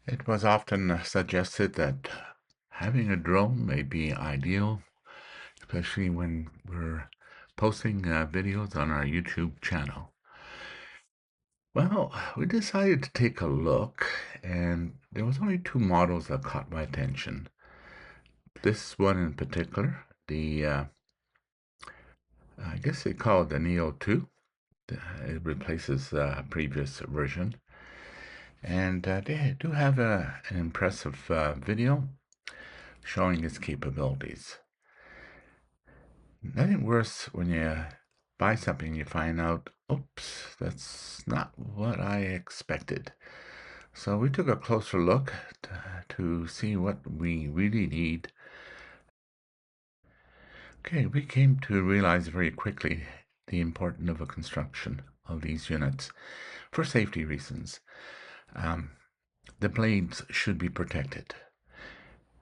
It was often suggested that having a drone may be ideal, especially when we're posting videos on our YouTube channel. Well, we decided to take a look, and there was only two models that caught my attention. This one in particular, I guess they call it the Neo 2. It replaces the previous version. And they do have an impressive video showing its capabilities. Nothing worse when you buy something and you find out, oops, that's not what I expected. So we took a closer look to see what we really need. Okay, we came to realize very quickly the importance of a construction of these units for safety reasons. Um, the blades should be protected,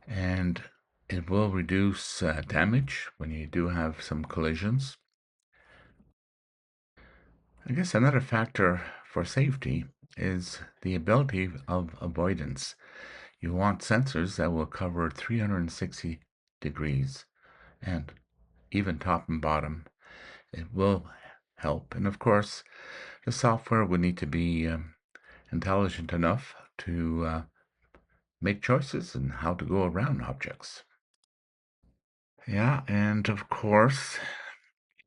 and it will reduce damage when you do have some collisions. I guess another factor for safety is the ability of avoidance. You want sensors that will cover 360 degrees and even top and bottom. It will help. And of course, the software would need to be intelligent enough to make choices and how to go around objects. Yeah, and of course,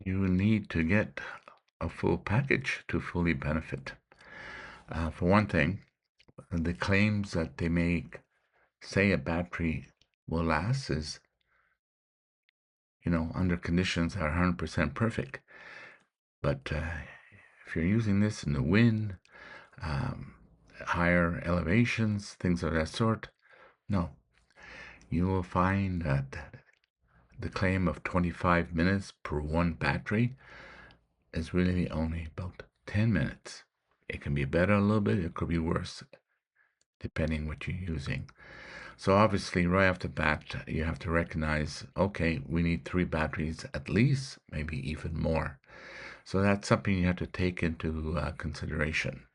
you need to get a full package to fully benefit. For one thing, the claims that they make say a battery will last is, under conditions that are 100% perfect. But if you're using this in the wind, um, higher elevations, things of that sort, no. You will find that the claim of 25 minutes per one battery is really only about 10 minutes. It can be better a little bit, it could be worse, depending what you're using. So obviously, right off the bat, you have to recognize, okay, we need 3 batteries at least, maybe even more. So that's something you have to take into consideration.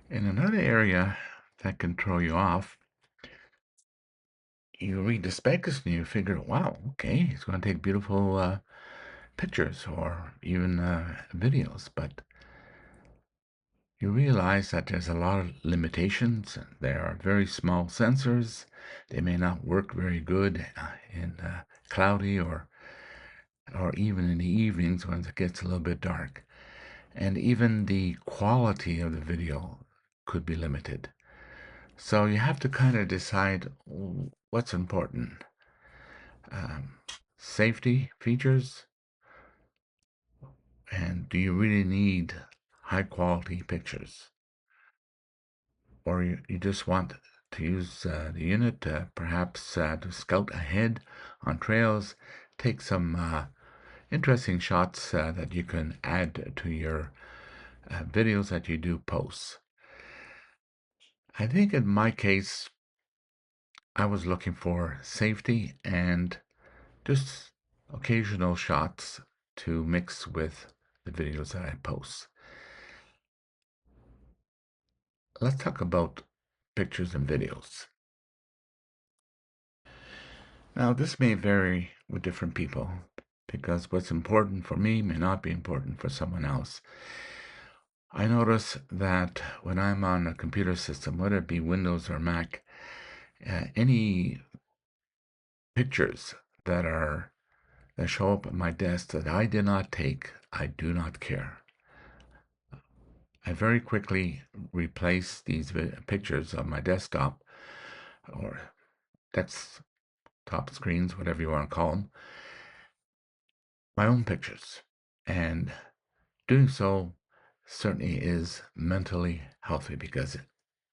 In another area that can throw you off, you read the specs and you figure, wow, okay, it's going to take beautiful pictures or even videos, but you realize that there's a lot of limitations. There are very small sensors. They may not work very good in cloudy or even in the evenings when it gets a little bit dark. And even the quality of the video could be limited. So you have to kind of decide what's important. Um, Safety features, and do you really need high quality pictures? Or you just want to use the unit perhaps to scout ahead on trails, take some interesting shots that you can add to your videos that you do post. I think in my case, I was looking for safety and just occasional shots to mix with the videos that I post. Let's talk about pictures and videos. Now, this may vary with different people because what's important for me may not be important for someone else. I notice that when I'm on a computer system, whether it be Windows or Mac, any pictures that show up at my desk that I did not take, I do not care. I very quickly replace these pictures on my desktop or desktop screens, whatever you want to call them, my own pictures. And doing so certainly is mentally healthy because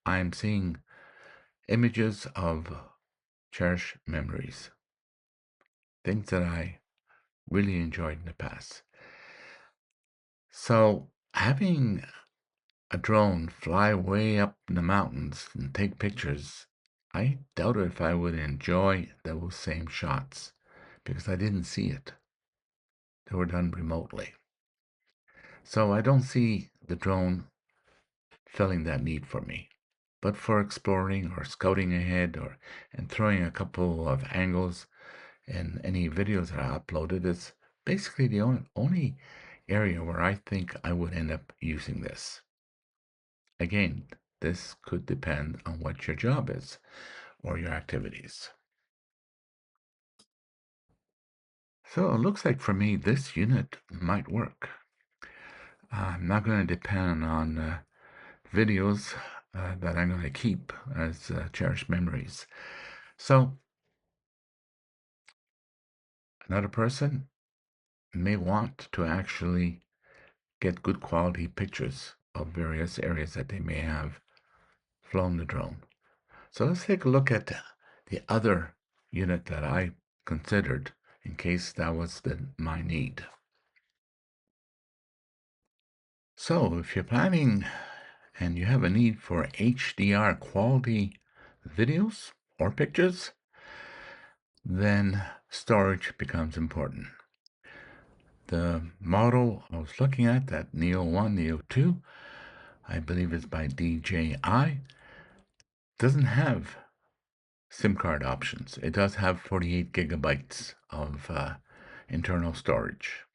I'm seeing images of cherished memories, things that I really enjoyed in the past. So having a drone fly way up in the mountains and take pictures, I doubt if I would enjoy those same shots because I didn't see it. They were done remotely. So I don't see the drone filling that need for me. But for exploring or scouting ahead and throwing a couple of angles in any videos that I uploaded, it's basically the only area where I think I would end up using this. Again, this could depend on what your job is or your activities. So it looks like for me, this unit might work. I'm not going to depend on videos that I'm going to keep as cherished memories. So another person may want to actually get good quality pictures of various areas that they may have flown the drone. So let's take a look at the other unit that I considered in case that was my need. So if you're planning and you have a need for HDR quality videos or pictures, then storage becomes important. The model I was looking at, that Neo 1, Neo 2, I believe it's by DJI, doesn't have SIM card options. It does have 48 gigabytes of internal storage,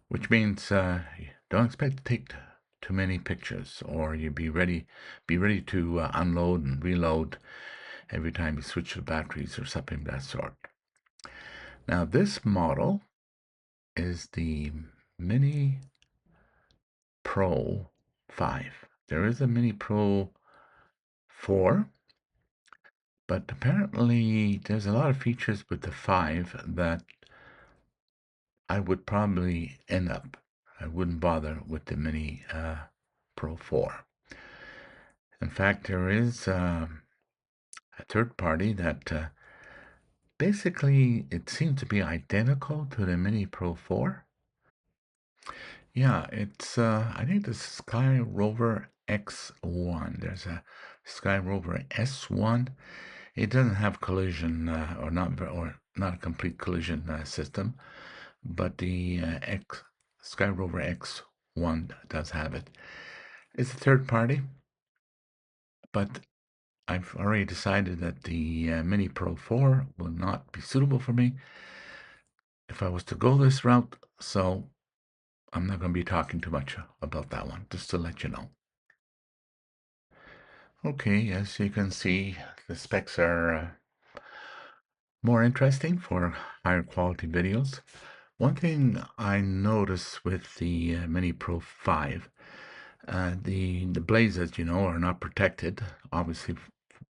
which means don't expect to take too many pictures, or you be ready to unload and reload every time you switch the batteries or something of that sort. Now this model is the Mini Pro 5. There is a Mini Pro 4, but apparently there's a lot of features with the 5 that I would probably I wouldn't bother with the Mini Pro 4. In fact, there is a third party that basically it seems to be identical to the Mini Pro 4. Yeah, it's I think the Sky Rover X1. There's a Sky Rover S1. It doesn't have collision or not a complete collision system, but the Sky Rover X1 does have it. It's a third party, but I've already decided that the Mini Pro 4 will not be suitable for me if I was to go this route, so I'm not going to be talking too much about that one, just to let you know. Okay, as you can see, the specs are more interesting for higher quality videos. One thing I noticed with the Mini Pro 5, the blades, as you know, are not protected. Obviously,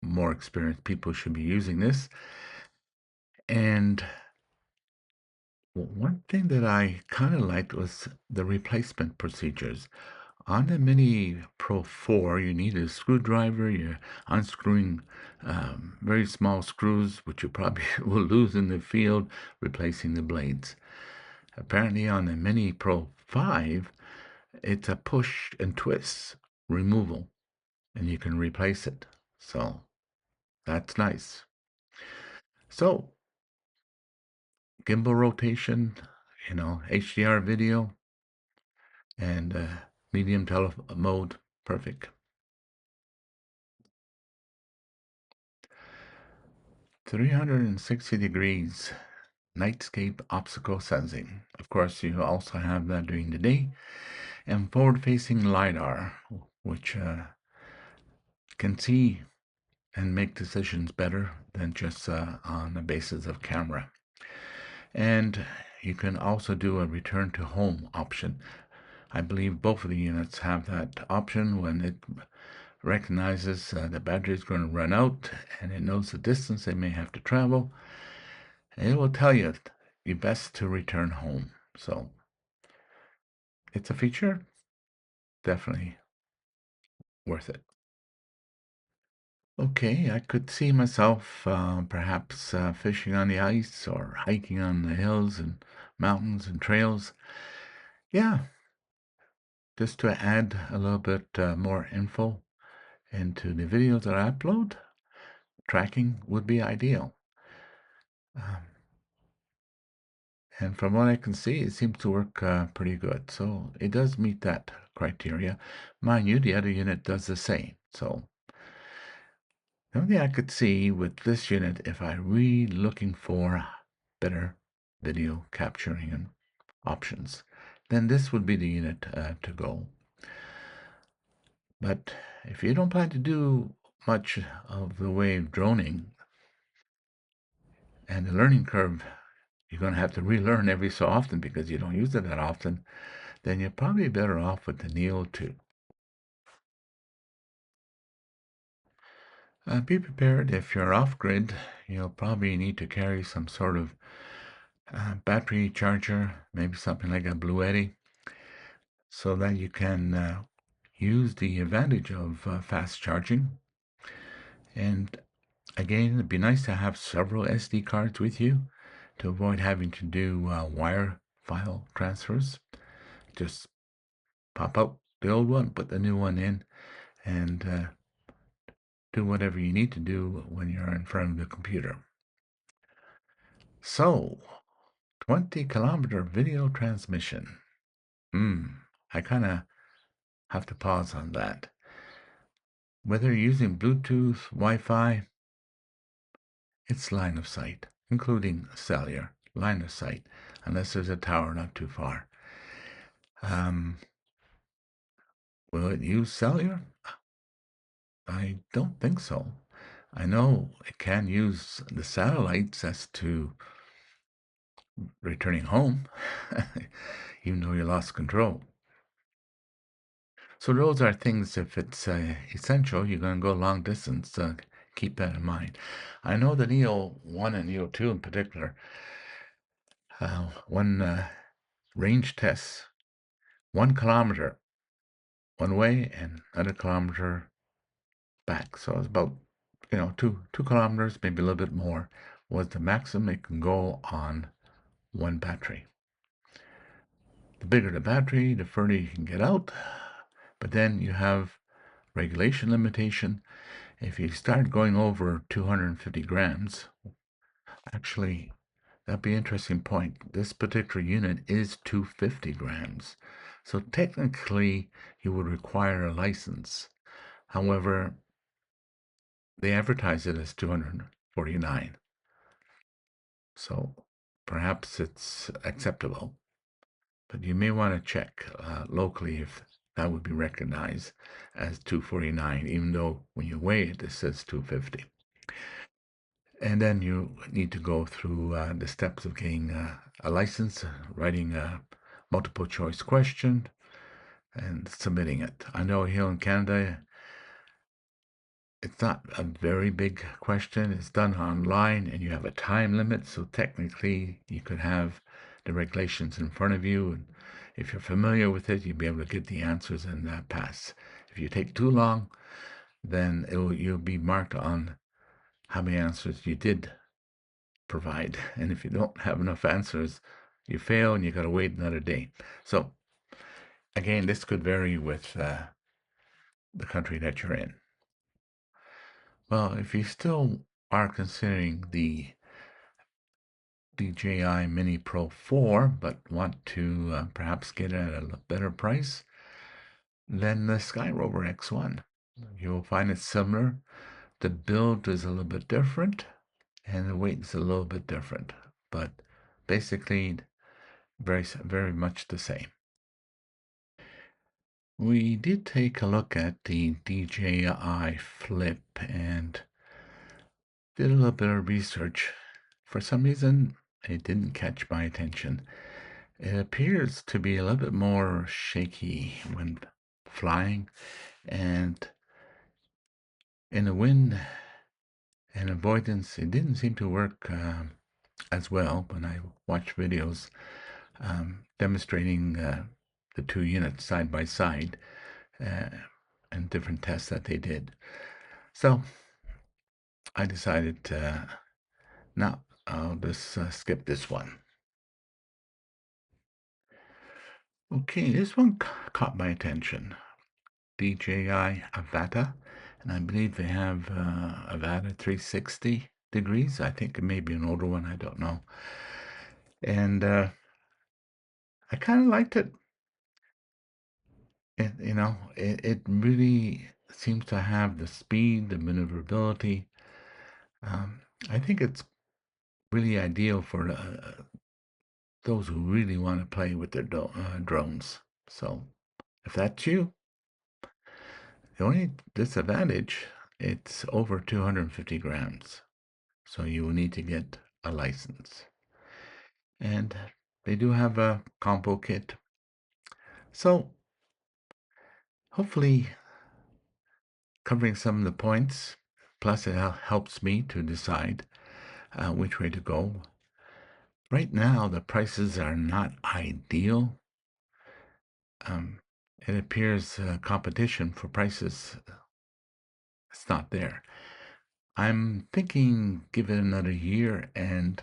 more experienced people should be using this. And one thing that I kind of liked was the replacement procedures. On the Mini Pro 4, you need a screwdriver. You're unscrewing very small screws, which you probably will lose in the field, replacing the blades. Apparently on the Mini Pro 5, it's a push and twist removal, and you can replace it. So that's nice. So gimbal rotation, HDR video, and medium tele mode, perfect. 360 degrees nightscape obstacle sensing. Of course, you also have that during the day, and forward-facing LiDAR, which can see and make decisions better than just on the basis of camera. And you can also do a return to home option. I believe both of the units have that option. When it recognizes the battery is going to run out and it knows the distance they may have to travel, it will tell you you best to return home. So it's a feature, definitely worth it. Okay, I could see myself perhaps fishing on the ice or hiking on the hills and mountains and trails. Yeah, just to add a little bit more info into the videos that I upload, tracking would be ideal. Um, And from what I can see, it seems to work pretty good. So it does meet that criteria. Mind you, the other unit does the same. So the only thing I could see with this unit, if I really looking for better video capturing and options, then this would be the unit to go. But if you don't plan to do much of the way of droning, and the learning curve, you're going to have to relearn every so often because you don't use it that often, then you're probably better off with the Neo 2. Be prepared. If you're off-grid, you'll probably need to carry some sort of battery charger, maybe something like a Blue Eddy, so that you can use the advantage of fast charging. And again, it'd be nice to have several SD cards with you to avoid having to do wire file transfers. Just pop out the old one, put the new one in, and do whatever you need to do when you're in front of the computer. So, 20-kilometer video transmission. I kind of have to pause on that. Whether you're using Bluetooth, Wi-Fi, it's line of sight, including cellular line of sight, unless there's a tower not too far. Will it use cellular? I don't think so. I know it can use the satellites as to returning home, even though you lost control. So those are things, if it's essential, you're going to go long distance, keep that in mind. I know the Neo 1 and Neo 2 in particular, one range tests, 1 kilometer one way and another kilometer back. So it's about, 2 kilometers, maybe a little bit more, was the maximum it can go on one battery. The bigger the battery, the further you can get out, but then you have regulation limitation. If you start going over 250 grams, actually, that'd be an interesting point. This particular unit is 250 grams. So technically, you would require a license. However, they advertise it as 249. So perhaps it's acceptable. But you may want to check locally if that would be recognized as 249, even though when you weigh it, it says 250. And then you need to go through the steps of getting a license, writing a multiple choice question, and submitting it. I know here in Canada, it's not a very big question. It's done online and you have a time limit. So technically, you could have the regulations in front of you. And if you're familiar with it, you'll be able to get the answers and pass. If you take too long, then you'll be marked on how many answers you did provide. And if you don't have enough answers, you fail and you got to wait another day. So again, this could vary with the country that you're in. Well, if you still are considering the DJI Mini Pro 4, but want to perhaps get it at a better price, then the Skyrover X1. You'll find it similar. The build is a little bit different, and the weight is a little bit different, but basically very, very much the same. We did take a look at the DJI Flip and did a little bit of research. For some reason, it didn't catch my attention. It appears to be a little bit more shaky when flying, and in the wind and avoidance, it didn't seem to work as well when I watched videos demonstrating the two units side by side and different tests that they did. So I decided no, I'll just skip this one. Okay, this one caught my attention. DJI Avata, and I believe they have Avata 360 degrees. I think it may be an older one, I don't know. And I kind of liked it. It really seems to have the speed, the maneuverability. Um, I think it's really ideal for those who really want to play with their drones. So if that's you, the only disadvantage, it's over 250 grams. So you will need to get a license. And they do have a combo kit. So hopefully covering some of the points, plus it helps me to decide which way to go. Right now, the prices are not ideal. It appears competition for prices, it's not there. I'm thinking give it another year and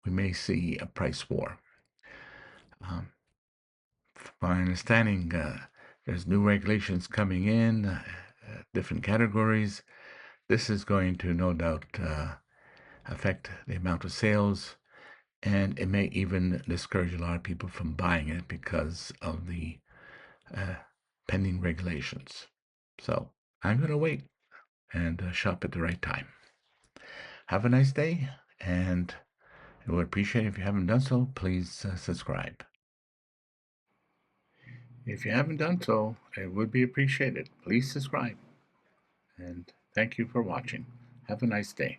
we may see a price war. From my understanding, there's new regulations coming in, different categories. This is going to no doubt affect the amount of sales, and it may even discourage a lot of people from buying it because of the pending regulations. So I'm going to wait and shop at the right time. Have a nice day, and I would appreciate it if you haven't done so, please subscribe. If you haven't done so, it would be appreciated. Please subscribe. And thank you for watching. Have a nice day.